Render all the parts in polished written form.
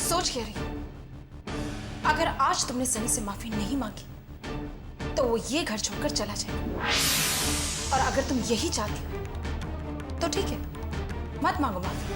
सोच क्या रही? अगर आज तुमने सनी से माफी नहीं मांगी तो वो ये घर छोड़कर चला जाएगा, और अगर तुम यही चाहती हो तो ठीक है, मत मांगो माफी।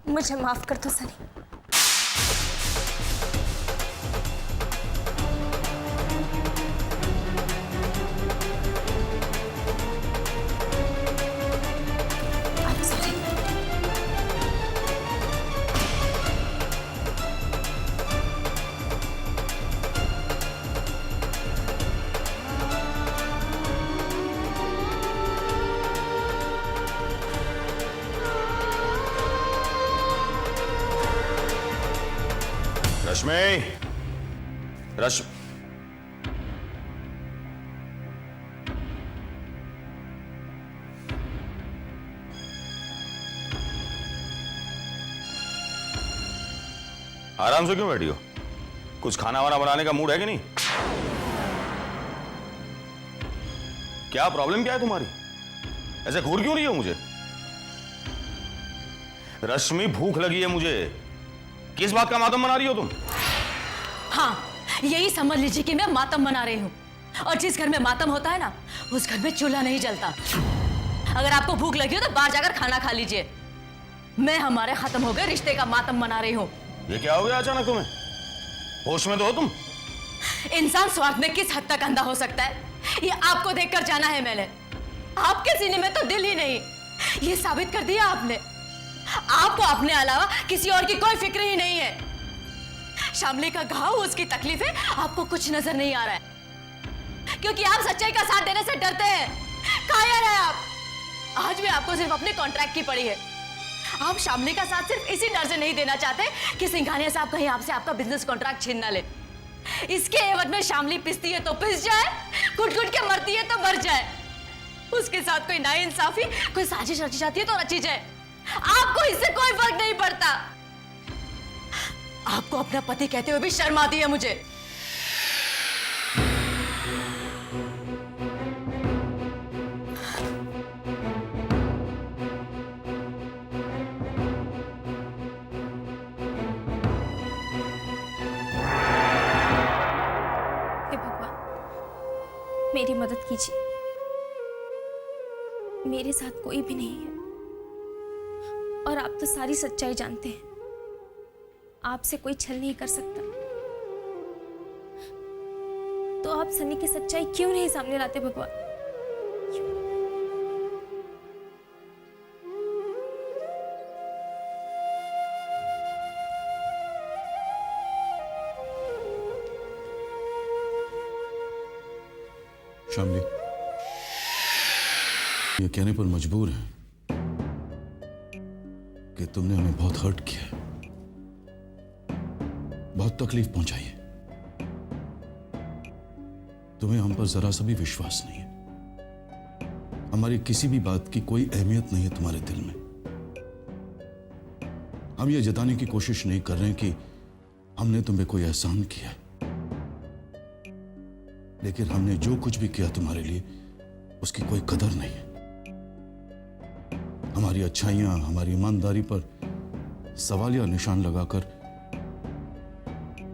मुझे माफ कर दो सनी। I'm sorry। रश्मि, आराम से क्यों बैठी हो? कुछ खाना वाना बनाने का मूड है कि नहीं? क्या प्रॉब्लम क्या है तुम्हारी? ऐसे घूर क्यों रही हो मुझे? रश्मि, भूख लगी है मुझे। किस बात का मातम मना रही हो तुम? हाँ, यही समझ लीजिए कि मैं मातम मना रही हूँ। और जिस घर में मातम होता है ना, उस घर में चूल्हा नहीं जलता। अगर आपको भूख लगी हो तो बाहर जाकर खाना खा लीजिए। मैं हमारे खत्म हो गए रिश्ते का मातम मना रही हूँ। ये क्या हो गया अचानक तुम्हें? होश में तो हो तुम? इंसान स्वार्थ में किस हद तक अंधा हो सकता है, ये आपको देखकर जाना है मैंने। आपके सीने में तो दिल ही नहीं, ये साबित कर दिया आपने। आपको अपने अलावा किसी और की कोई फिक्र ही नहीं है। शामली का घाव, उसकी तकलीफें, आपको कुछ नजर नहीं आ रहा है क्योंकि आप सच्चाई का साथ देने से डरते हैं। कायर है आप। आज भी आपको सिर्फ अपने कॉन्ट्रैक्ट की पड़ी है। आप शामली का साथ सिर्फ इसी डर से नहीं देना चाहते कि सिंघानिया साहब कहीं आपसे आपका बिजनेस कॉन्ट्रैक्ट छीन ना ले। इसके एवज में शामली पिसती है तो पिस जाए, घुट घुट के मरती है तो मर जाए। उसके साथ कोई नाइंसाफी, कोई साजिश रची जाती है तो रची जाए। आपको इससे कोई फर्क नहीं पड़ता। आपको अपना पति कहते हुए भी शर्म आती है मुझे। हे भगवान, मेरी मदद कीजिए। मेरे साथ कोई भी नहीं है और आप तो सारी सच्चाई जानते हैं। आपसे कोई छल नहीं कर सकता, तो आप सनी की सच्चाई क्यों नहीं सामने लाते भगवान? शामली, ये कहने पर मजबूर है कि तुमने हमें बहुत हर्ट किया है, बहुत तकलीफ पहुंचाई है। तुम्हें हम पर जरा सा भी विश्वास नहीं है। हमारी किसी भी बात की कोई अहमियत नहीं है तुम्हारे दिल में। हम ये जताने की कोशिश नहीं कर रहे हैं कि हमने तुम्हें कोई एहसान किया, लेकिन हमने जो कुछ भी किया तुम्हारे लिए उसकी कोई कदर नहीं है। हमारी अच्छाइयां, हमारी ईमानदारी पर सवालिया निशान लगाकर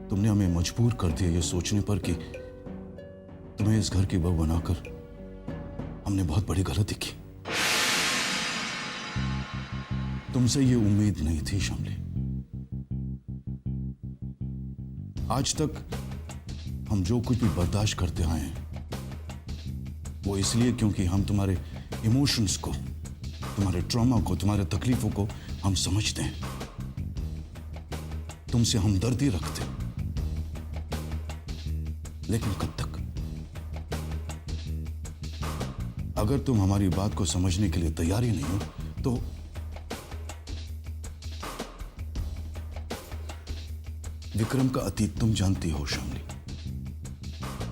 तुमने हमें मजबूर कर दिया ये सोचने पर कि तुम्हें इस घर की बहू बनाकर हमने बहुत बड़ी गलती की। तुमसे ये उम्मीद नहीं थी शामली। आज तक हम जो कुछ भी बर्दाश्त करते आए हैं वो इसलिए क्योंकि हम तुम्हारे इमोशंस को, तुम्हारे ट्रॉमा को, तुम्हारे तकलीफों को हम समझते हैं। तुमसे हमदर्दी रखते हैं। लेकिन कब तक? अगर तुम हमारी बात को समझने के लिए तैयार ही नहीं हो तो विक्रम का अतीत तुम जानती हो शामली।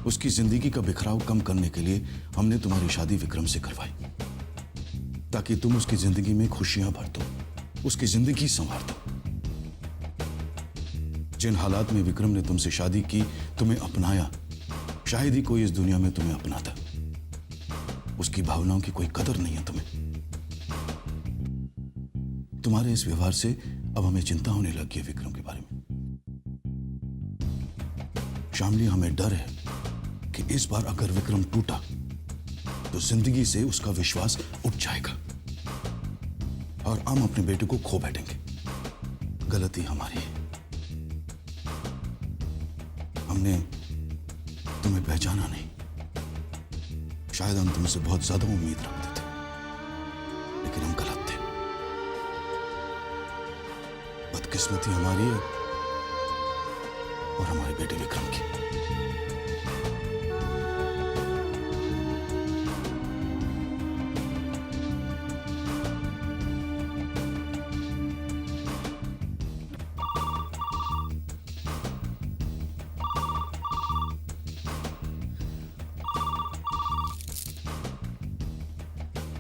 उसकी जिंदगी का बिखराव कम करने के लिए हमने तुम्हारी शादी विक्रम से करवाई, ताकि तुम उसकी जिंदगी में खुशियां भर दो, उसकी जिंदगी संवार दो। जिन हालात में विक्रम ने तुमसे शादी की, तुम्हें अपनाया, शायद ही कोई इस दुनिया में तुम्हें अपनाता। उसकी भावनाओं की कोई कदर नहीं है तुम्हें। तुम्हारे इस व्यवहार से अब हमें चिंता होने लगी है विक्रम के बारे में। शामली, हमें डर है कि इस बार अगर विक्रम टूटा तो जिंदगी से उसका विश्वास उठ जाएगा और हम अपने बेटे को खो बैठेंगे। गलती हमारी है। हमने तुम्हें पहचाना नहीं। शायद हम तुमसे बहुत ज्यादा उम्मीद रखते थे, लेकिन हम गलत थे। बदकिस्मती हमारी है और हमारे बेटे विक्रम की।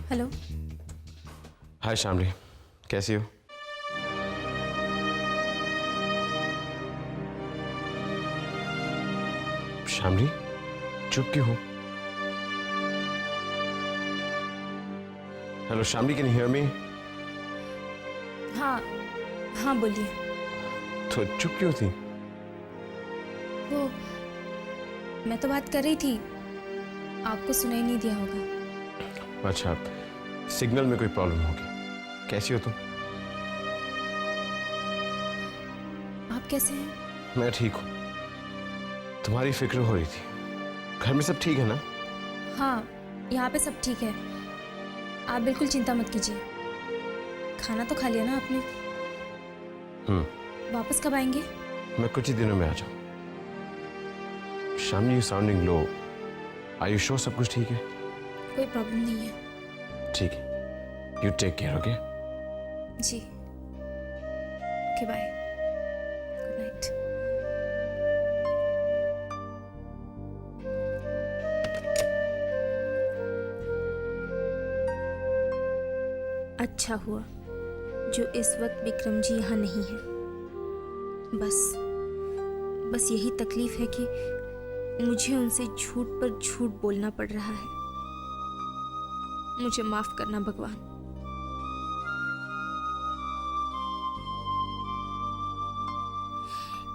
हेलो। हाय शामली, कैसी हो? शामली, चुप क्यों हो? Hello Shamli, can you hear me? हाँ हाँ बोलिए। तो चुप क्यों थी? वो मैं तो बात कर रही थी, आपको सुनाई नहीं दिया होगा। अच्छा, सिग्नल में कोई प्रॉब्लम होगी। कैसी हो तुम? आप कैसे हैं? मैं ठीक हूँ। तुम्हारी फिक्र हो रही थी। घर में सब ठीक है ना? हाँ, यहाँ पे सब ठीक है। आप बिल्कुल चिंता मत कीजिए। खाना तो खा लिया ना आपने? वापस कब आएंगे? मैं कुछ ही दिनों में आ जाऊँ। Shamli, you sounding low. Are you sure सब कुछ ठीक है? कोई प्रॉब्लम नहीं है। ठीक है, यू टेक केयर, ओके? जी, ओके बाय, गुड नाइट। अच्छा हुआ जो इस वक्त विक्रम जी यहाँ नहीं है। बस यही तकलीफ है कि मुझे उनसे झूठ पर झूठ बोलना पड़ रहा है। मुझे माफ करना भगवान।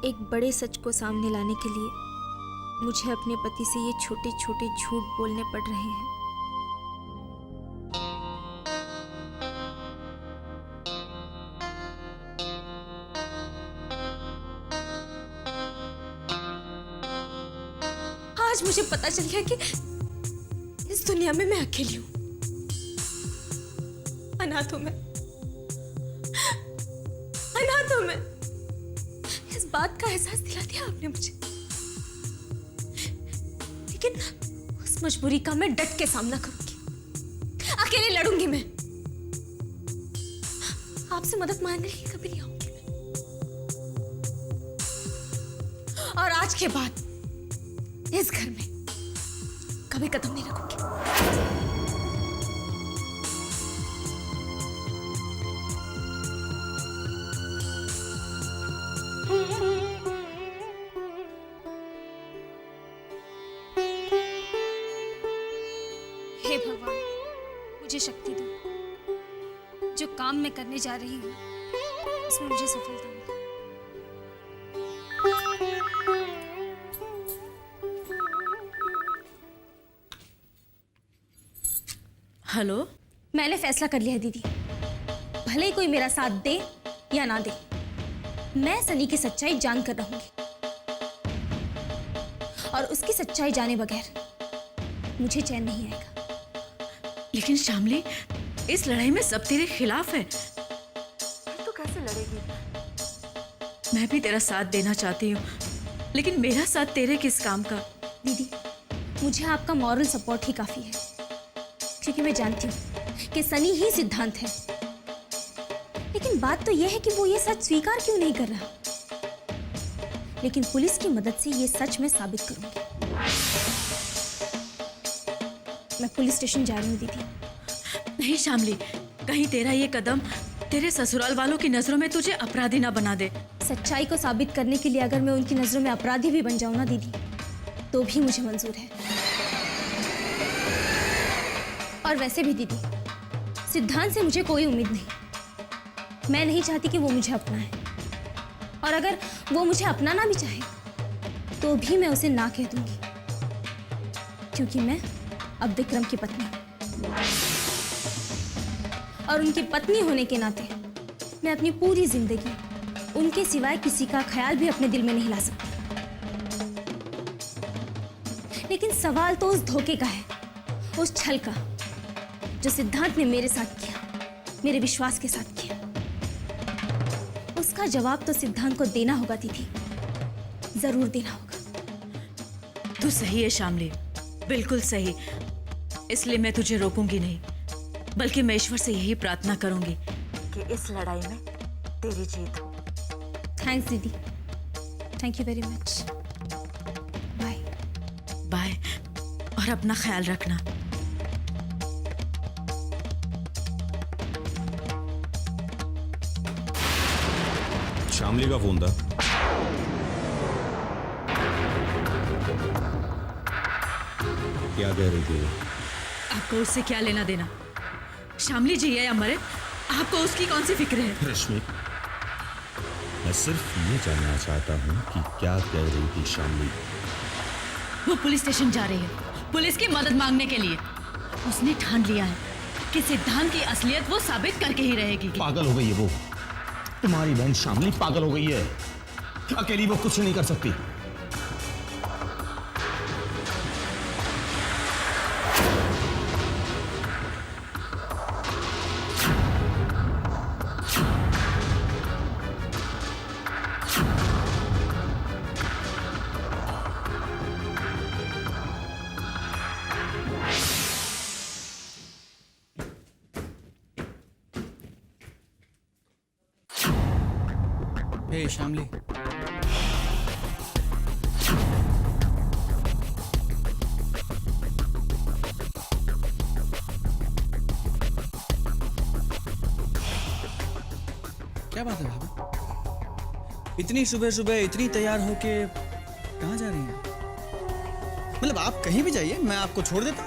एक बड़े सच को सामने लाने के लिए मुझे अपने पति से ये छोटे छोटे झूठ बोलने पड़ रहे हैं। आज मुझे पता चल गया कि इस दुनिया में मैं अकेली हूं, अनाथ हूं मैं, अनाथ हूं मैं। इस बात का एहसास दिला दिया आपने मुझे, लेकिन उस मजबूरी का मैं डट के सामना करूंगी, अकेले लड़ूंगी मैं। आपसे मदद मांगने के लिए कभी नहीं आऊंगी मैं। और आज के बाद इस घर में कभी कदम नहीं रखूंगी। हे भगवान, मुझे शक्ति दो। जो काम मैं करने जा रही हूँ उसमें मुझे सफलता मिले। हेलो। मैंने फैसला कर लिया है दीदी, भले ही कोई मेरा साथ दे या ना दे, मैं सनी की सच्चाई जान कर रहूंगी। और उसकी सच्चाई जाने बगैर मुझे चैन नहीं आएगा। लेकिन शामली, इस लड़ाई में सब तेरे खिलाफ है। तो कैसे लड़ेगी? मैं भी तेरा साथ देना चाहती हूँ, लेकिन मेरा साथ तेरे किस काम का? दीदी, मुझे आपका मॉरल सपोर्ट ही काफी है, क्योंकि मैं जानती हूँ कि सनी ही सिद्धांत है। लेकिन बात तो यह है कि वो ये सच स्वीकार क्यों नहीं कर रहा। लेकिन पुलिस की मदद से ये सच मैं साबित करूंगी। मैं पुलिस स्टेशन जा रही हूँ दीदी। नहीं शामली, कहीं तेरा ये कदम तेरे ससुराल वालों की नजरों में तुझे अपराधी ना बना दे। सच्चाई को साबित करने के लिए अगर मैं उनकी नजरों में अपराधी भी बन जाऊं ना दीदी, तो भी मुझे मंजूर है। और वैसे भी दीदी, सिद्धांत से मुझे कोई उम्मीद नहीं। मैं नहीं चाहती कि वो मुझे अपनाए, और अगर वो मुझे अपनाना भी चाहे तो भी मैं उसे ना कह दूंगी, क्योंकि मैं अब विक्रम की पत्नी हूं। और उनकी पत्नी होने के नाते मैं अपनी पूरी जिंदगी उनके सिवाय किसी का ख्याल भी अपने दिल में नहीं ला सकती। लेकिन सवाल तो उस धोखे का है, उस छल का, जो सिद्धांत ने मेरे साथ किया, मेरे विश्वास के साथ किया। उसका जवाब तो सिद्धांत को देना होगा दीदी, जरूर देना होगा। तू सही है शामली, बिल्कुल सही। इसलिए मैं तुझे रोकूंगी नहीं, बल्कि मैं ईश्वर से यही प्रार्थना करूंगी कि इस लड़ाई में तेरी जीत हो। थैंक्स दीदी, thank you very much. Bye bye, और अपना ख्याल रखना। शामली का फोन था। क्या कह रही थी? आपको उससे क्या लेना देना? शामली जी है या मरे, आपको उसकी कौन सी फिक्र है? रश्मि, मैं सिर्फ ये जानना चाहता हूँ कि क्या कह रही थी शामली। वो पुलिस स्टेशन जा रही है, पुलिस की मदद मांगने के लिए। उसने ठान लिया है कि सिद्धांत की असलियत वो साबित करके ही रहेगी। पागल हो गई है वो। तुम्हारी बहन शामली पागल हो गई है। अकेली वो कुछ नहीं कर सकती। हे शामली, क्या बात है भाभी? इतनी सुबह सुबह इतनी तैयार होके कहाँ जा रही हैं? मतलब आप कहीं भी जाइए, मैं आपको छोड़ देता।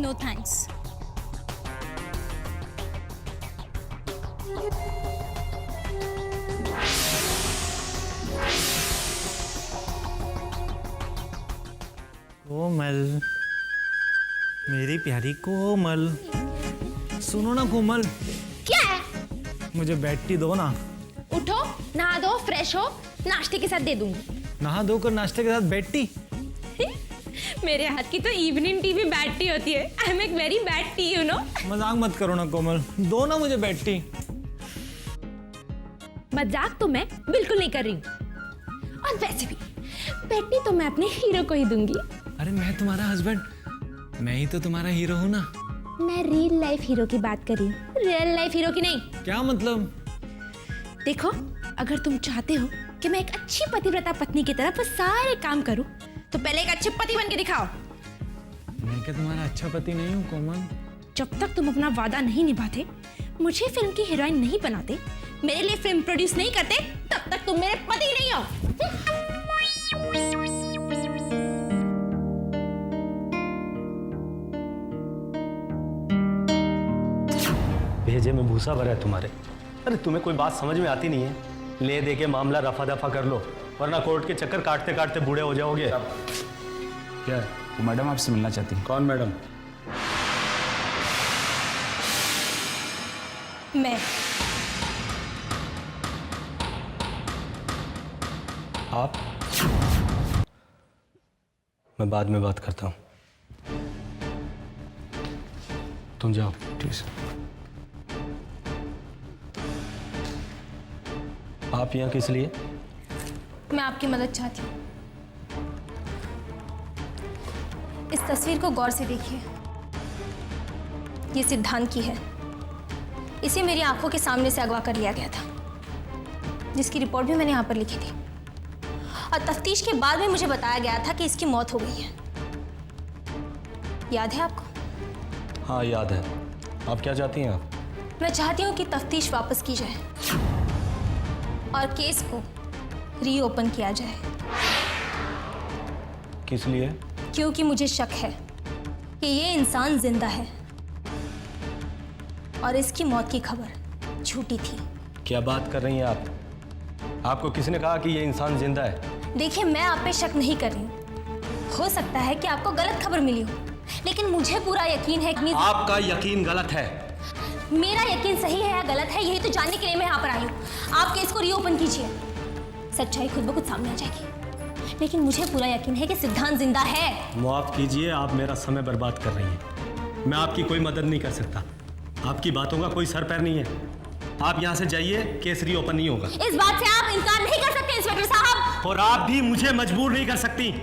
No thanks. कोमल, मेरी प्यारी कोमल, सुनो ना कोमल। क्या है? मुझे बैठी दो ना। उठो, नहा दो, फ्रेश हो, नाश्ते के साथ दे दूंगी। नहा धोकर नाश्ते के साथ बैठी? मेरे हाथ की तो इवनिंग टी भी बैड टी होती है। I am a very bad tea, you know. मजाक मत करो ना कोमल, दो ना मुझे बैठी। मजाक तो मैं बिल्कुल नहीं कर रही हूँ। और वैसे भी बैटी तो मैं अपने हीरो को ही दूंगी। अरे मैं तुम्हारा हस्बैंड, मैं ही तो तुम्हारा हीरो हूँ ना। मैं रियल लाइफ हीरो की बात कर रही हूँ, रियल लाइफ हीरो की नहीं। क्या मतलब? देखो, अगर तुम चाहते हो कि मैं एक अच्छी पतिव्रता पत्नी की तरह बस सारे काम करूं, तो पहले एक अच्छे पति बन के दिखाओ। मैं क्या तुम्हारा अच्छा पति नहीं हूँ कोमल? जब तक तुम अपना वादा नहीं निभाते, मुझे फिल्म की हीरोइन नहीं बनाते, मेरे लिए फिल्म प्रोड्यूस नहीं करते, तब तक तुम मेरे पति नहीं हो। भेजे में भूसा भरा है तुम्हारे। अरे तुम्हें कोई बात समझ में आती नहीं है? ले दे के मामला रफा दफा कर लो, वरना कोर्ट के चक्कर काटते काटते बूढ़े हो जाओगे। क्या है? वो मैडम आपसे मिलना चाहती हैं। कौन मैडम? मैं। आप? मैं बाद में बात करता हूँ, तुम जाओ। ठीक है। आप यहाँ किस लिए? मैं आपकी मदद चाहती हूँ। इस तस्वीर को गौर से देखिए। ये सिद्धांत की है। इसे मेरी आंखों के सामने से अगवा कर लिया गया था, जिसकी रिपोर्ट भी मैंने यहाँ पर लिखी थी। और तफ्तीश के बाद में मुझे बताया गया था कि इसकी मौत हो गई है। याद है आपको? हाँ याद है। आप क्या चाहती हैं आप? मैं चाहती हूँ कि तफ्तीश वापस की जाए और केस को रीओपन किया जाए। किस लिए? क्योंकि मुझे शक है कि ये इंसान जिंदा है और इसकी मौत की खबर झूठी थी। क्या बात कर रही हैं आप? आपको किसने कहा कि ये इंसान जिंदा है? देखिए, मैं आप पे शक नहीं कर रही। हो सकता है कि आपको गलत खबर मिली हो, लेकिन मुझे पूरा यकीन है कि आपका यकीन गलत है। मेरा यकीन सही है या गलत है, यही तो जानने के लिए मैं यहाँ पर आई हूँ। आप केस को रीओपन कीजिए, सच्चाई खुद ब खुद सामने आ जाएगी। लेकिन मुझे पूरा यकीन है कि सिद्धांत जिंदा है। माफ कीजिए, आप मेरा समय बर्बाद कर रही हैं। मैं आपकी कोई मदद नहीं कर सकता। आपकी बातों का कोई सर पैर नहीं है। आप यहाँ से जाइए, केस रीओपन नहीं होगा। इस बात से आप इनकार नहीं कर सकते इंस्पेक्टर साहब। और आप भी मुझे मजबूर नहीं कर सकती।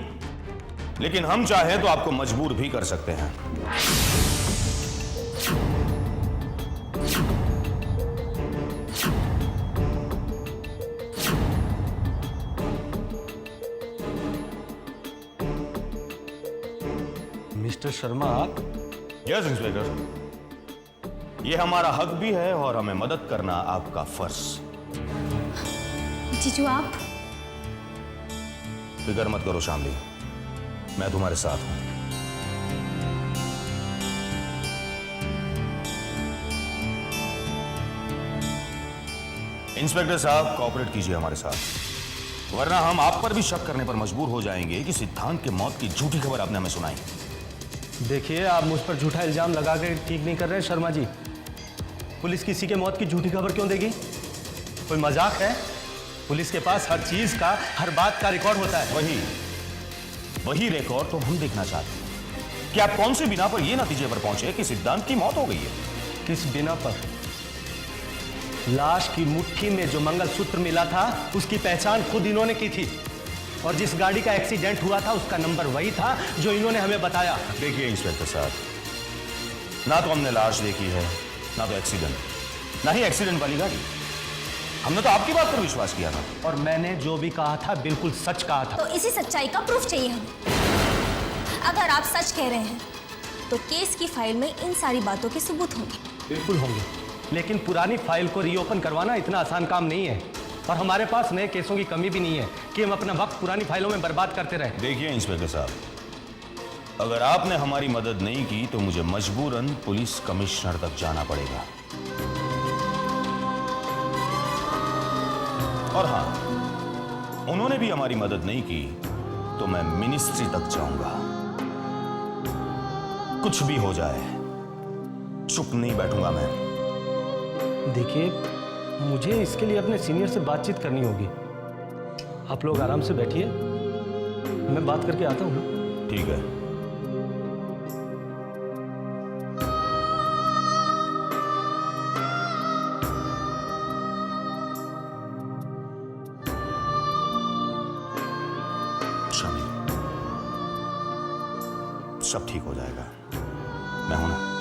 लेकिन हम चाहे तो आपको मजबूर भी कर सकते हैं। मिस्टर शर्मा, आप? यस इंस्पेक्टर, ये हमारा हक भी है और हमें मदद करना आपका फर्ज। जीजू, आप? फिक्र मत करो शामली, मैं तुम्हारे साथ हूं। इंस्पेक्टर साहब, कोऑपरेट कीजिए हमारे साथ, वरना हम आप पर भी शक करने पर मजबूर हो जाएंगे कि सिद्धांत के मौत की झूठी खबर आपने हमें सुनाई। देखिए, आप मुझ पर झूठा इल्जाम लगा के ठीक नहीं कर रहे शर्मा जी। पुलिस किसी के मौत की झूठी खबर क्यों देगी? कोई मजाक है? पुलिस के पास हर चीज का, हर बात का रिकॉर्ड होता है। वही रिकॉर्ड तो हम देखना चाहते हैं कि आप कौन से बिना पर यह नतीजे पर पहुंचे कि सिद्धांत की मौत हो गई है। किस बिना पर? लाश की मुट्ठी में जो मंगलसूत्र मिला था, उसकी पहचान खुद इन्होंने की थी। और जिस गाड़ी का एक्सीडेंट हुआ था, उसका नंबर वही था जो इन्होंने हमें बताया। देखिए इंस्पेक्टर साहब, ना तो हमने लाश देखी है, ना तो एक्सीडेंट, ना ही एक्सीडेंट वाली गाड़ी। हमने तो आपकी बात पर विश्वास किया था। और मैंने जो भी कहा था बिल्कुल सच कहा था। तो इसी सच्चाई का प्रूफ चाहिए हमें। अगर आप सच कह रहे हैं तो केस की फाइल में इन सारी बातों के सबूत होंगे। बिल्कुल होंगे, लेकिन पुरानी फाइल को रीओपन करवाना इतना आसान काम नहीं है। और हमारे पास नए केसों की कमी भी नहीं है कि हम अपना वक्त पुरानी फाइलों में बर्बाद करते रहे। देखिए इंस्पेक्टर साहब, अगर आपने हमारी मदद नहीं की तो मुझे मजबूरन पुलिस कमिश्नर तक जाना पड़ेगा। और हाँ, उन्होंने भी हमारी मदद नहीं की तो मैं मिनिस्ट्री तक जाऊंगा। कुछ भी हो जाए, चुप नहीं बैठूंगा मैं। देखिए, मुझे इसके लिए अपने सीनियर से बातचीत करनी होगी। आप लोग आराम से बैठिए, मैं बात करके आता हूँ। ठीक है। शामिल, सब ठीक हो जाएगा, मैं हूं ना।